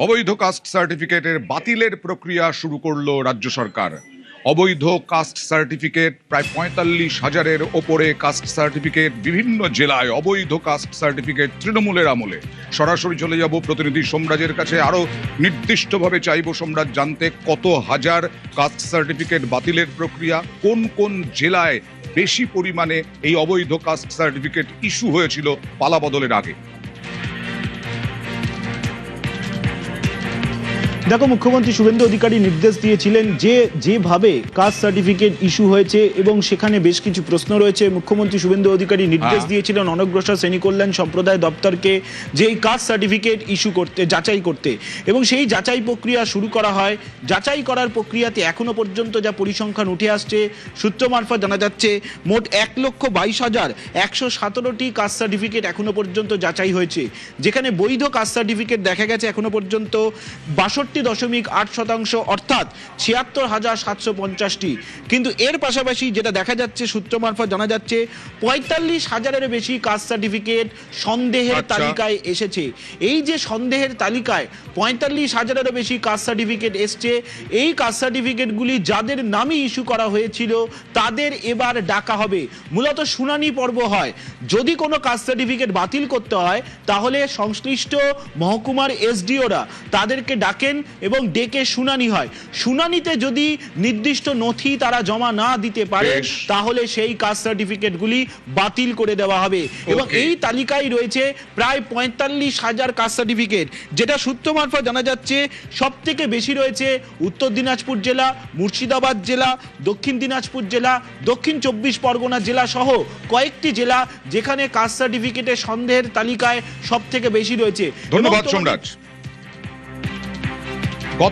অবৈধ কাস্ট সার্টিফিকেটের বাতিলের প্রক্রিয়া শুরু করলো রাজ্য সরকার। অবৈধ কাস্ট সার্টিফিকেট প্রায় ৪৫,০০০-এর ওপরে কাস্ট সার্টিফিকেট বিভিন্ন জেলায় অবৈধ কাস্ট সার্টিফিকেট তৃণমূলের আমলে। সরাসরি চলে যাব প্রতিনিধি সোমরাজের কাছে, আরো নির্দিষ্টভাবে চাইব সোমরাজ জানতে কত হাজার কাস্ট সার্টিফিকেট বাতিলের প্রক্রিয়া, কোন কোন জেলায় বেশি পরিমাণে এই অবৈধ কাস্ট সার্টিফিকেট ইস্যু হয়েছিল পালা বদলের আগে। দেখো, মুখ্যমন্ত্রী শুভেন্দু অধিকারী নির্দেশ দিয়েছিলেন যেভাবে কাস্ট সার্টিফিকেট ইস্যু হয়েছে এবং সেখানে বেশ কিছু প্রশ্ন রয়েছে। মুখ্যমন্ত্রী শুভেন্দু অধিকারী নির্দেশ দিয়েছিলেন অনগ্রসর শ্রেণী কল্যাণ সম্প্রদায় দপ্তরকে যে এই কাস্ট সার্টিফিকেট ইস্যু করতে, যাচাই করতে, এবং সেই যাচাই প্রক্রিয়া শুরু করা হয়। যাচাই করার প্রক্রিয়াতে এখনো পর্যন্ত যা পরিসংখ্যান উঠে আসছে, সূত্র মারফত জানা যাচ্ছে মোট ১,২২,১১৭টি কাস্ট সার্টিফিকেট এখনো পর্যন্ত যাচাই হয়েছে, যেখানে বৈধ কাস্ট সার্টিফিকেট দেখা গেছে এখনো পর্যন্ত ৬২.৮%, অর্থাৎ ৭৬,৭৫০টি। কিন্তু এর পাশাপাশি যেটা দেখা যাচ্ছে, সূত্র মারফত জানা যাচ্ছে ৪৫,০০০-এর বেশি কাস্ট সার্টিফিকেট সন্দেহের তালিকায় এসেছে। এই যে সন্দেহের তালিকায় ৪৫,০০০-এরও বেশি কাস্ট সার্টিফিকেট এসছে, এই কাস্ট সার্টিফিকেটগুলি যাদের নামে ইস্যু করা হয়েছিল তাদের এবার ডাকা হবে। মূলত শুনানি পর্ব হয়। যদি কোনো কাস্ট সার্টিফিকেট বাতিল করতে হয় তাহলে সংশ্লিষ্ট মহকুমার এসডিওরা তাদেরকে ডাকেন এবং ডেকে শুনানি হয়। শুনানিতে যদি নির্দিষ্ট নথি তারা জমা না দিতে পারে তাহলে সেই কাস্ট সার্টিফিকেটগুলি বাতিল করে দেওয়া হবে। এবং এই তালিকায় রয়েছে প্রায় ৪৫,০০০ কাস্ট সার্টিফিকেট, যেটা সূত্র মারফত জানা যাচ্ছে সব থেকে বেশি রয়েছে উত্তর দিনাজপুর জেলা, মুর্শিদাবাদ জেলা, দক্ষিণ দিনাজপুর জেলা, দক্ষিণ ২৪ পরগনা জেলা সহ কয়েকটি জেলা যেখানে কাস্ট সার্টিফিকেটের সন্দেহের তালিকায় সব থেকে বেশি রয়েছে। ধন্যবাদ সোমরাজ।